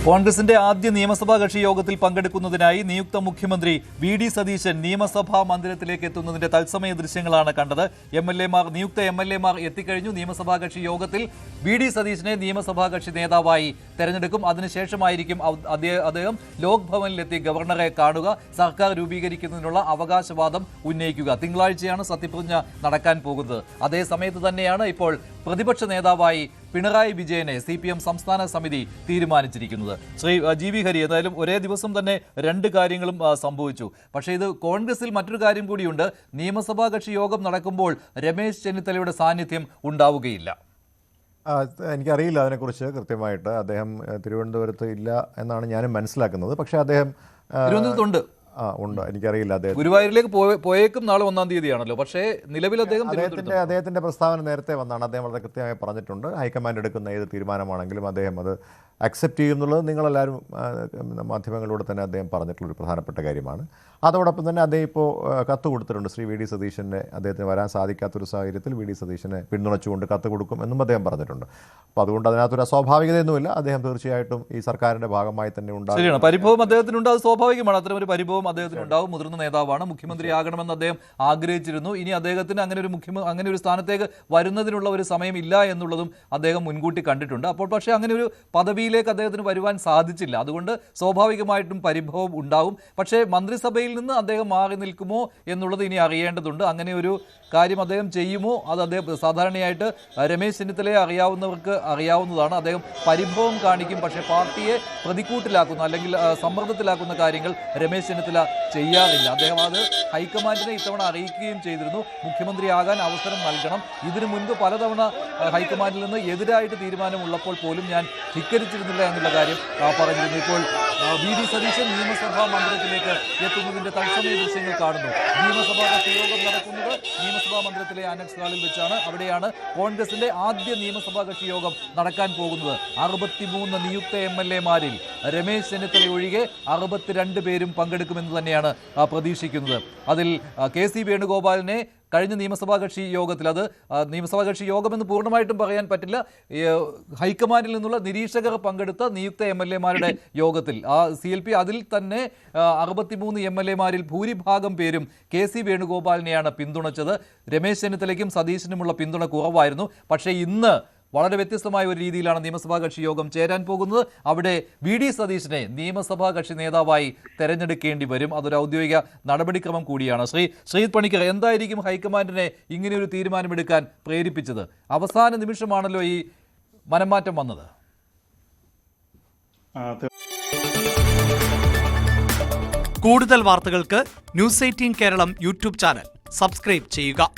കോൺഗ്രസിന്റെ ആദ്യ നിയമസഭാ കക്ഷി യോഗത്തിൽ പങ്കെടുക്കുന്നതിനായി നിയുക്ത മുഖ്യമന്ത്രി വി.ഡി. സതീശൻ നിയമസഭാ മന്ദിരത്തിലേക്ക് എത്തുന്നതിന്റെ തത്സമയ ദൃശ്യങ്ങളാണ് കണ്ടത്. നിയുക്ത എം എൽ എമാർ എത്തിക്കഴിഞ്ഞു. നിയമസഭാ കക്ഷി യോഗത്തിൽ വി.ഡി. സതീശനെ നിയമസഭാ കക്ഷി നേതാവായി തെരഞ്ഞെടുക്കും. അതിനുശേഷമായിരിക്കും അദ്ദേഹം ലോക് ഭവനിലെത്തി ഗവർണറെ കാണുക, സർക്കാർ രൂപീകരിക്കുന്നതിനുള്ള അവകാശവാദം ഉന്നയിക്കുക. തിങ്കളാഴ്ചയാണ് സത്യപ്രതിജ്ഞ നടക്കാൻ പോകുന്നത്. അതേസമയത്ത് തന്നെയാണ് ഇപ്പോൾ പ്രതിപക്ഷ നേതാവായി പിണറായി വിജയനെ CPM സംസ്ഥാന സമിതി തീരുമാനിച്ചിരിക്കുന്നത്. ശ്രീ G.V. ഹരി, ഏതായാലും ഒരേ ദിവസം തന്നെ രണ്ട് കാര്യങ്ങളും സംഭവിച്ചു. പക്ഷേ ഇത് കോൺഗ്രസിൽ മറ്റൊരു കാര്യം കൂടിയുണ്ട്. നിയമസഭാ കക്ഷി യോഗം നടക്കുമ്പോൾ രമേശ് ചെന്നിത്തലയുടെ സാന്നിധ്യം ഉണ്ടാവുകയില്ല. എനിക്കറിയില്ല അതിനെക്കുറിച്ച് കൃത്യമായിട്ട്. അദ്ദേഹം തിരുവനന്തപുരത്ത് ഇല്ല എന്നാണ് ഞാനും മനസ്സിലാക്കുന്നത്. പക്ഷേ അദ്ദേഹം തിരുവനന്തപുരത്തുണ്ട്. ഉണ്ട്, എനിക്കറിയില്ല. അദ്ദേഹം ഗുരുവായൂരിലേക്ക് പോയേക്കും നാളെ 1-ാം തീയതിയാണല്ലോ. പക്ഷേ നിലവിൽ അദ്ദേഹത്തിന്റെ പ്രസ്താവന നേരത്തെ വന്നാണ്. അദ്ദേഹം വളരെ കൃത്യമായി പറഞ്ഞിട്ടുണ്ട്, ഹൈക്കമാൻഡ് എടുക്കുന്ന ഏത് തീരുമാനമാണെങ്കിലും അദ്ദേഹം അത് അക്സെപ്റ്റ് ചെയ്യുന്നുള്ളത് നിങ്ങളെല്ലാവരും മാധ്യമങ്ങളിലൂടെ തന്നെ അദ്ദേഹം പറഞ്ഞിട്ടുള്ളൊരു പ്രധാനപ്പെട്ട കാര്യമാണ്. അതോടൊപ്പം തന്നെ അദ്ദേഹം ഇപ്പോൾ കത്ത് കൊടുത്തിട്ടുണ്ട്. ശ്രീ വി.ഡി. സതീശൻ്റെ അദ്ദേഹത്തിന് വരാൻ സാധിക്കാത്തൊരു സാഹചര്യത്തിൽ വി.ഡി. സതീശനെ പിന്തുണച്ചുകൊണ്ട് കത്ത് കൊടുക്കും എന്നും അദ്ദേഹം പറഞ്ഞിട്ടുണ്ട്. അപ്പോൾ അതുകൊണ്ട് അതിനകത്തൊരു അസ്വാഭാവികതയൊന്നുമില്ല. അദ്ദേഹം തീർച്ചയായിട്ടും ഈ സർക്കാരിൻ്റെ ഭാഗമായി തന്നെ ഉണ്ടാകും. പരിഭവം അദ്ദേഹത്തിനുണ്ട്, അത് സ്വാഭാവികമാണ്. അത്തരമൊരു പരിഭവം അദ്ദേഹത്തിനുണ്ടാവും. മുതിർന്ന നേതാവാണ്, മുഖ്യമന്ത്രിയാകണമെന്ന് അദ്ദേഹം ആഗ്രഹിച്ചിരുന്നു. ഇനി അദ്ദേഹത്തിന് അങ്ങനെ ഒരു സ്ഥാനത്തേക്ക് വരുന്നതിനുള്ള ഒരു സമയമില്ല എന്നുള്ളതും അദ്ദേഹം മുൻകൂട്ടി കണ്ടിട്ടുണ്ട്. അപ്പോൾ പക്ഷേ അങ്ങനെ ഒരു പദവിയിലേക്ക് അദ്ദേഹത്തിന് വരുവാൻ സാധിച്ചില്ല. അതുകൊണ്ട് സ്വാഭാവികമായിട്ടും പരിഭവം ഉണ്ടാവും. പക്ഷേ മന്ത്രിസഭയിൽ നിന്ന് അദ്ദേഹം മാറി നിൽക്കുമോ എന്നുള്ളത് ഇനി അറിയേണ്ടതുണ്ട്. അങ്ങനെ ഒരു കാര്യം അദ്ദേഹം ചെയ്യുമോ? അത് അദ്ദേഹം സാധാരണയായിട്ട് രമേശ് ചെന്നിത്തലയെ അറിയാവുന്നവർക്ക് അറിയാവുന്നതാണ്. അദ്ദേഹം പരിഭവം കാണിക്കും. പക്ഷേ പാർട്ടിയെ പ്രതിക്കൂട്ടിലാക്കുന്ന അല്ലെങ്കിൽ സമ്മർദ്ദത്തിലാക്കുന്ന കാര്യങ്ങൾ രമേശ് ചെന്നിത്തല ചെയ്യാറില്ല. അദ്ദേഹം അത് ഹൈക്കമാൻഡിനെ ഇത്തവണ അറിയിക്കുകയും ചെയ്തിരുന്നു. മുഖ്യമന്ത്രിയാകാൻ അവസരം നൽകണം. ഇതിനു മുൻപ് പലതവണ ഹൈക്കമാൻഡിൽ നിന്ന് എതിരായിട്ട് തീരുമാനമുള്ളപ്പോൾ പോലും ഞാൻ ധിക്കരിച്ചിരുന്നില്ല എന്നുള്ള കാര്യം പറഞ്ഞിരുന്നു. ഇപ്പോൾ വി.ഡി. സതീശൻ നിയമസഭാ മന്ദിരത്തിലേക്ക് എത്തുന്നതിന്റെ തത്സമയ ദൃശ്യങ്ങൾ കാണുന്നു. നിയമസഭാ കക്ഷി യോഗം നടക്കുന്നത് നിയമസഭാ മന്ദിരത്തിലെ അനക്സ് ഹാളിൽ വെച്ചാണ്. അവിടെയാണ് കോൺഗ്രസിന്റെ ആദ്യ നിയമസഭാ കക്ഷി യോഗം നടക്കാൻ പോകുന്നത്. 63 നിയുക്ത MLA-മാരിൽ രമേശ് ചെന്നിത്തല ഒഴികെ 62 പേരും പങ്കെടുക്കുമെന്ന് തന്നെയാണ് പ്രതീക്ഷിക്കുന്നത്. അതിൽ KC വേണുഗോപാലിനെ കഴിഞ്ഞ നിയമസഭാ കക്ഷി യോഗത്തിൽ, അത് നിയമസഭാ കക്ഷി യോഗമെന്ന് പൂർണ്ണമായിട്ടും പറയാൻ പറ്റില്ല, ഹൈക്കമാൻഡിൽ നിന്നുള്ള നിരീക്ഷകർ പങ്കെടുത്ത നിയുക്ത MLA-മാരുടെ യോഗത്തിൽ CLP അതിൽ തന്നെ 63 MLA-മാരിൽ ഭൂരിഭാഗം പേരും KC വേണുഗോപാലിനെയാണ് പിന്തുണച്ചത്. രമേശ് ചെന്നിത്തലയ്ക്കും സതീശനുമുള്ള പിന്തുണ കുറവായിരുന്നു. പക്ഷേ ഇന്ന് വളരെ വ്യത്യസ്തമായ ഒരു രീതിയിലാണ് നിയമസഭാ കക്ഷി യോഗം ചേരാൻ പോകുന്നത്. അവിടെ വി.ഡി. സതീശനെ നിയമസഭാ കക്ഷി നേതാവായി തെരഞ്ഞെടുക്കേണ്ടി വരും. അതൊരു ഔദ്യോഗിക നടപടിക്രമം കൂടിയാണ്. ശ്രീജിത്ത് പണിക്കർ, എന്തായിരിക്കും ഹൈക്കമാൻഡിനെ ഇങ്ങനെയൊരു തീരുമാനമെടുക്കാൻ പ്രേരിപ്പിച്ചത്? അവസാന നിമിഷമാണല്ലോ ഈ മനംമാറ്റം വന്നത്. കൂടുതൽ വാർത്തകൾക്ക് News 18 Keralam YouTube channel subscribe ചെയ്യുക.